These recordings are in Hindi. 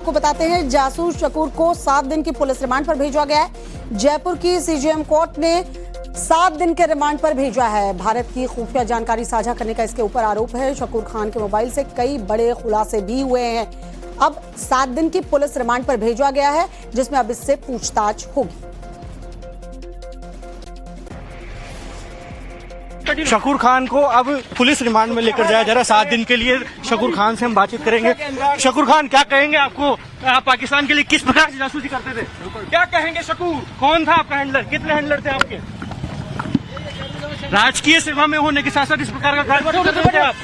को बताते हैं जासूस शकूर को 7 दिन की पुलिस रिमांड पर भेजा गया है। जयपुर की सीजेएम कोर्ट ने 7 दिन के रिमांड पर भेजा है। भारत की खुफिया जानकारी साझा करने का इसके ऊपर आरोप है। शकूर खान के मोबाइल से कई बड़े खुलासे भी हुए हैं। अब 7 दिन की पुलिस रिमांड पर भेजा गया है, जिसमें अब इससे पूछताछ होगी। शकूर खान को अब पुलिस रिमांड में लेकर जाया जा रहा है 7 दिन के लिए। शकूर खान से हम बातचीत करेंगे। शकूर खान, क्या कहेंगे? आपको आप पाकिस्तान के लिए किस प्रकार से जासूसी करते थे? क्या कहेंगे शकूर? कौन था आपका हैंडलर? कितने हैंडलर थे आपके? राजकीय सेवा में होने के साथ साथ इस प्रकार का कार्य करते थे आप?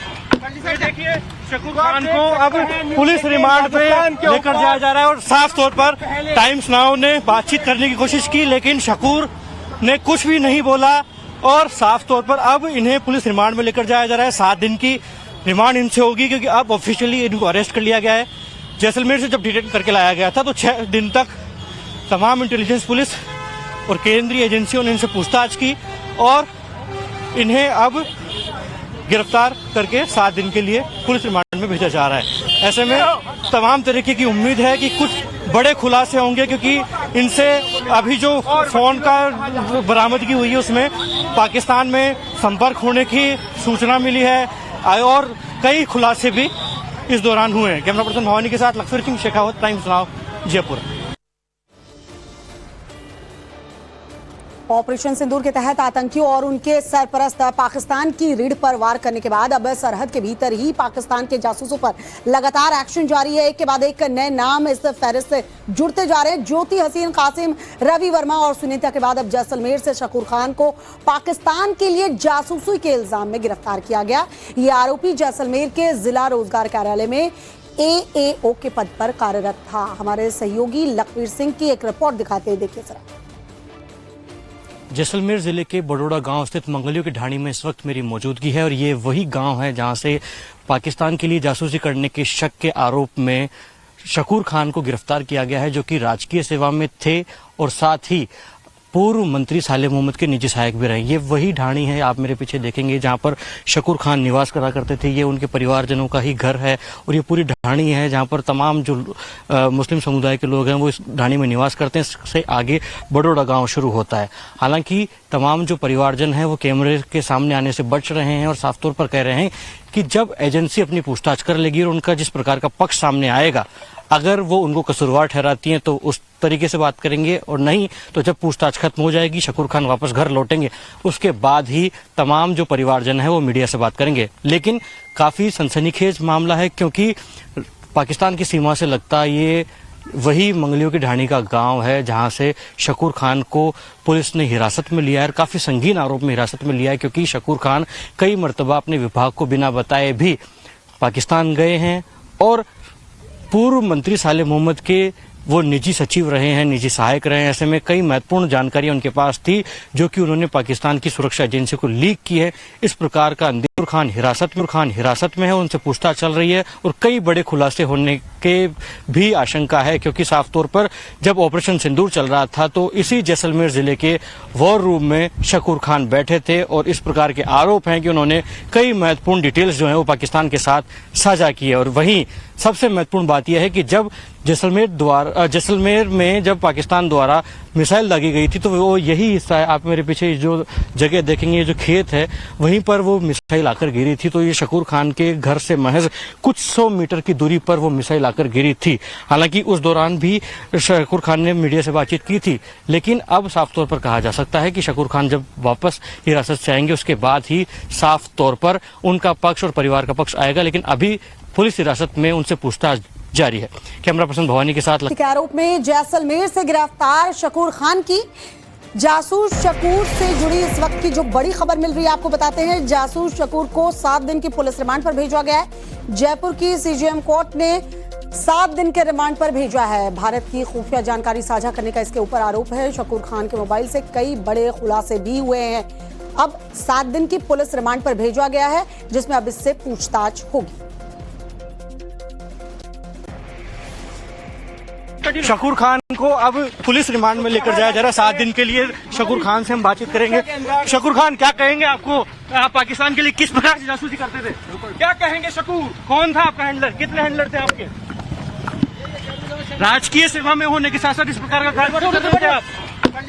देखिए, शकूर खान को अब पुलिस रिमांड पे लेकर जाया जा रहा है और साफ तौर पर टाइम्स नाउ ने बातचीत करने की कोशिश की, लेकिन शकूर ने कुछ भी नहीं बोला और साफ तौर पर अब इन्हें पुलिस रिमांड में लेकर जाया जा रहा है। 7 दिन की रिमांड इनसे होगी, क्योंकि अब ऑफिशियली इनको अरेस्ट कर लिया गया है। जैसलमेर से जब डिटेन करके लाया गया था तो 6 दिन तक तमाम इंटेलिजेंस पुलिस और केंद्रीय एजेंसियों ने इनसे पूछताछ की और इन्हें अब गिरफ्तार करके 7 दिन के लिए पुलिस रिमांड में भेजा जा रहा है। ऐसे में तमाम तरीके की उम्मीद है कि कुछ बड़े खुलासे होंगे, क्योंकि इनसे अभी जो फोन का बरामदगी हुई है उसमें पाकिस्तान में संपर्क होने की सूचना मिली है और कई खुलासे भी इस दौरान हुए हैं। कैमरा पर्सन भवानी के साथ Laxman Singh Shekhawat, Times Now, Jaipur. Operation Sindoor के तहत आतंकियों और उनके सरपरस्त पाकिस्तान की रीढ़ पर वार करने के बाद अब सरहद के भीतर ही पाकिस्तान के जासूसों पर लगातार एक्शन जारी है। एक के बाद एक नए नाम इस फेहरिस्त से जुड़ते जा रहे हैं। ज्योति हसीन, कासिम, रवि वर्मा और सुनीता के बाद अब जैसलमेर से शकूर खान को पाकिस्तान के लिए जासूसी के इल्जाम में गिरफ्तार किया गया। ये आरोपी जैसलमेर के जिला रोजगार कार्यालय में AAO के पद पर कार्यरत था। हमारे सहयोगी लखवीर सिंह की एक रिपोर्ट दिखाते हैं, देखिए जरा। जैसलमेर जिले के बड़ोड़ा गांव स्थित मंगलियों की ढाणी में इस वक्त मेरी मौजूदगी है और ये वही गांव है जहां से पाकिस्तान के लिए जासूसी करने के शक के आरोप में शकूर खान को गिरफ्तार किया गया है, जो कि राजकीय सेवा में थे और साथ ही पूर्व मंत्री सालेह मोहम्मद के निजी सहायक भी रहे। ये वही ढाणी है, आप मेरे पीछे देखेंगे, जहां पर शकूर खान निवास करा करते थे। ये उनके परिवारजनों का ही घर है और ये पूरी ढाणी है जहां पर तमाम जो मुस्लिम समुदाय के लोग हैं वो इस ढाणी में निवास करते हैं। इससे आगे बड़ोड़ा गांव शुरू होता है। हालांकि तमाम जो परिवारजन हैं वो कैमरे के सामने आने से बच रहे हैं और साफ तौर पर कह रहे हैं कि जब एजेंसी अपनी पूछताछ कर लेगी और उनका जिस प्रकार का पक्ष सामने आएगा, अगर वो उनको कसूरवार ठहराती हैं तो उस तरीके से बात करेंगे, और नहीं तो जब पूछताछ खत्म हो जाएगी, शकूर खान वापस घर लौटेंगे, उसके बाद ही तमाम जो परिवारजन है वो मीडिया से बात करेंगे। लेकिन काफी सनसनीखेज मामला है, क्योंकि पाकिस्तान की सीमा से लगता ये वही मंगलियों की ढाणी का गांव है जहां से शकूर खान को पुलिस ने हिरासत में लिया है और काफी संगीन आरोप में हिरासत में लिया है, क्योंकि शकूर खान कई मर्तबा अपने विभाग को बिना बताए भी पाकिस्तान गए हैं और पूर्व मंत्री सालेह मोहम्मद के वो निजी सचिव रहे हैं, निजी सहायक रहे हैं। ऐसे में कई महत्वपूर्ण जानकारियां उनके पास थी जो कि उन्होंने पाकिस्तान की सुरक्षा एजेंसी को लीक की है। इस प्रकार का अंदीर खान हिरासत में है, उनसे पूछताछ चल रही है और कई बड़े खुलासे होने के भी आशंका है, क्योंकि साफ तौर पर जब ऑपरेशन सिंदूर चल रहा था तो इसी जैसलमेर जिले के वॉर रूम में शकूर खान बैठे थे और इस प्रकार के आरोप हैं कि उन्होंने कई महत्वपूर्ण डिटेल्स जो है वो पाकिस्तान के साथ साझा की है। और वहीं सबसे महत्वपूर्ण बात यह है कि जब जैसलमेर में जब पाकिस्तान द्वारा मिसाइल दागी गई थी तो वो यही हिस्सा है, आप मेरे पीछे जो जगह देखेंगे, जो खेत है, वहीं पर वो मिसाइल आकर गिरी थी। तो ये शकूर खान के घर से महज कुछ 100 मीटर की दूरी पर वो मिसाइल आकर गिरी थी। हालांकि उस दौरान भी शकूर खान ने मीडिया से बातचीत की थी, लेकिन अब साफ तौर पर कहा जा सकता है कि शकूर खान जब वापस हिरासत से आएंगे उसके बाद ही साफ तौर पर उनका पक्ष और परिवार का पक्ष आएगा, लेकिन अभी पुलिस हिरासत में उनसे पूछताछ जारी है। कैमरा पर्सन भवानी के साथ के आरोप में जैसलमेर से गिरफ्तार शकूर खान की जासूस शकूर से जुड़ी इस वक्त की जो बड़ी खबर मिल रही है आपको बताते हैं। जासूस शकूर को 7 दिन की पुलिस रिमांड पर भेजा गया है। जयपुर की सीजेएम कोर्ट ने 7 दिन के रिमांड पर भेजा है। भारत की खुफिया जानकारी साझा करने का इसके ऊपर आरोप है। शकूर खान के मोबाइल से कई बड़े खुलासे भी हुए हैं। अब 7 दिन की पुलिस रिमांड पर भेजा गया है, जिसमें अब इससे पूछताछ होगी। शकूर खान को अब पुलिस रिमांड में लेकर जाया जा रहा है 7 दिन के लिए। शकूर खान से हम बातचीत करेंगे। शकूर खान, क्या कहेंगे? आपको आप पाकिस्तान के लिए किस प्रकार से जासूसी करते थे? क्या कहेंगे शकूर? कौन था आपका हैंडलर? कितने हैंडलर थे आपके? राजकीय सेवा में होने के साथ साथ इस प्रकार का कार्य क्यों करते हैं आप?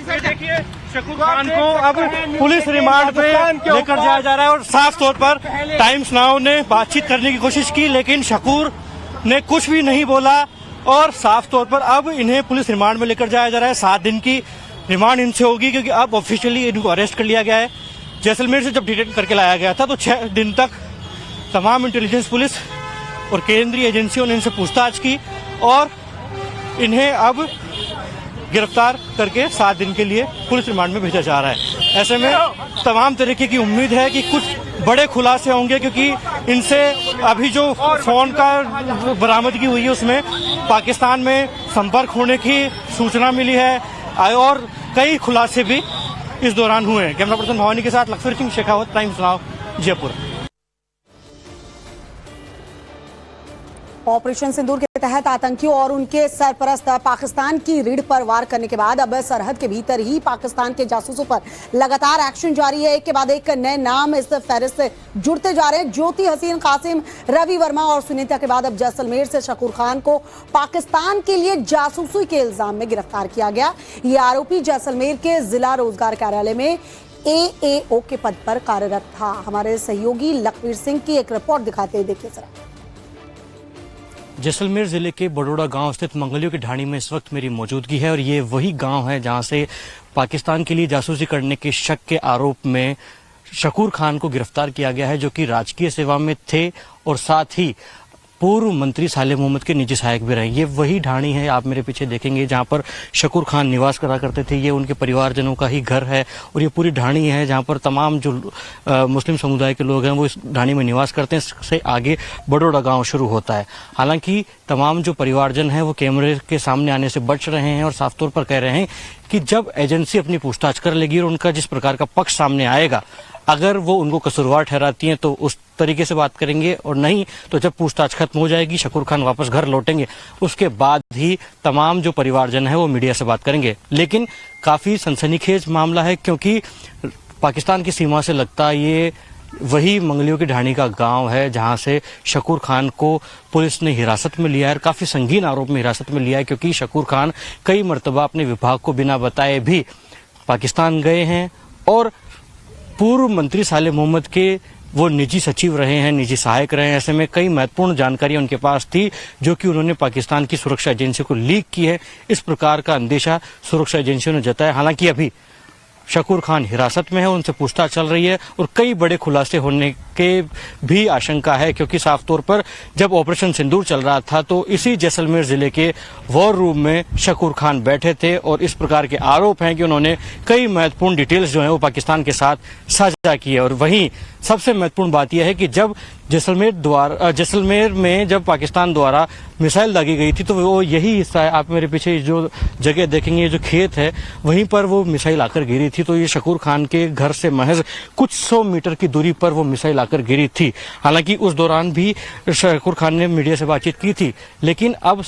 ये देखिए शकूर खान को अब पुलिस रिमांड पे लेकर जाया जा रहा है और साफ तौर पर टाइम्स नाउ ने बातचीत करने की कोशिश की, लेकिन शकूर ने कुछ भी नहीं बोला और साफ तौर पर अब इन्हें पुलिस रिमांड में लेकर जाया जा रहा है। 7 दिन की रिमांड इनसे होगी क्योंकि अब ऑफिशियली इनको अरेस्ट कर लिया गया है। जैसलमेर से जब डिटेन करके लाया गया था तो 6 दिन तक तमाम इंटेलिजेंस पुलिस और केंद्रीय एजेंसियों ने इनसे पूछताछ की और इन्हें अब गिरफ्तार करके 7 दिन के लिए पुलिस रिमांड में भेजा जा रहा है। ऐसे में तमाम तरीके की उम्मीद है कि कुछ बड़े खुलासे होंगे क्योंकि इनसे अभी जो फोन का बरामदगी हुई है उसमें पाकिस्तान में संपर्क होने की सूचना मिली है और कई खुलासे भी इस दौरान हुए हैं। कैमरा पर्सन भवानी के साथ Laxman Singh Shekhawat, Times Now, Jaipur. Operation Sindoor के तहत आतंकियों और उनके सरपरस्त पाकिस्तान की रीढ़ पर वार करने के बाद अब सरहद के भीतर ही पाकिस्तान के जासूसों पर लगातार एक्शन जारी है। एक के बाद एक नए नाम इस फहरिस्त से जुड़ते जा रहे हैं। ज्योति हसीन, कासिम, रवि वर्मा और सुनीता के बाद अब जैसलमेर से शकूर खान को पाकिस्तान के लिए जासूसी के इल्जाम में गिरफ्तार किया गया। ये आरोपी जैसलमेर के जिला रोजगार कार्यालय में AAO के पद पर कार्यरत था। हमारे सहयोगी लखवीर सिंह की एक रिपोर्ट दिखाते हैं, देखिए जरा। जैसलमेर जिले के बड़ोड़ा गांव स्थित मंगलियों की ढाणी में इस वक्त मेरी मौजूदगी है और ये वही गांव है जहां से पाकिस्तान के लिए जासूसी करने के शक के आरोप में शकूर खान को गिरफ्तार किया गया है, जो कि राजकीय सेवा में थे और साथ ही पूर्व मंत्री सालेह मोहम्मद के निजी सहायक भी रहे। ये वही ढाणी है, आप मेरे पीछे देखेंगे, जहां पर शकूर खान निवास करा करते थे। ये उनके परिवारजनों का ही घर है और ये पूरी ढाणी है जहां पर तमाम जो मुस्लिम समुदाय के लोग हैं वो इस ढाणी में निवास करते हैं। इससे आगे बड़ोड़ा गांव शुरू होता है। हालांकि तमाम जो परिवारजन हैं वो कैमरे के सामने आने से बच रहे हैं और साफ तौर पर कह रहे हैं कि जब एजेंसी अपनी पूछताछ कर लेगी और उनका जिस प्रकार का पक्ष सामने आएगा, अगर वो उनको कसूरवार ठहराती हैं तो उस तरीके से बात करेंगे और नहीं तो जब पूछताछ खत्म हो जाएगी, शकूर खान वापस घर लौटेंगे, उसके बाद ही तमाम जो परिवारजन है वो मीडिया से बात करेंगे। लेकिन काफी सनसनीखेज मामला है क्योंकि पाकिस्तान की सीमा से लगता ये वही मंगलियों की ढाणी का गांव है जहां से शकूर खान को पुलिस ने हिरासत में लिया है। काफी संगीन आरोप में हिरासत में लिया है क्योंकि शकूर खान कई मर्तबा अपने विभाग को बिना बताए भी पाकिस्तान गए हैं और पूर्व मंत्री सालेह मोहम्मद के वो निजी सचिव रहे हैं, निजी सहायक रहे हैं। ऐसे में कई महत्वपूर्ण जानकारियां उनके पास थी जो कि उन्होंने पाकिस्तान की सुरक्षा एजेंसी को लीक की है। इस प्रकार का अंदेशा सुरक्षा एजेंसियों ने जताया। हालांकि अभी शकूर खान हिरासत में है, उनसे पूछताछ चल रही है और कई बड़े खुलासे होने के भी आशंका है क्योंकि साफ तौर पर जब ऑपरेशन सिंदूर चल रहा था तो इसी जैसलमेर जिले के वॉर रूम में शकूर खान बैठे थे और इस प्रकार के आरोप हैं कि उन्होंने कई महत्वपूर्ण डिटेल्स जो हैं वो पाकिस्तान के साथ साझा की है। और वहीं सबसे महत्वपूर्ण बात यह है कि जब जैसलमेर में जब पाकिस्तान द्वारा मिसाइल दागी गई थी तो वो यही हिस्सा है, आप मेरे पीछे जो जगह देखेंगे, जो खेत है, वहीं पर वो मिसाइल आकर गिरी थी। तो ये शकूर खान के घर से महज कुछ 100 मीटर की दूरी पर वो मिसाइल आकर गिरी थी। हालांकि उस दौरान भी शकूर खान ने मीडिया से बातचीत की थी, लेकिन अब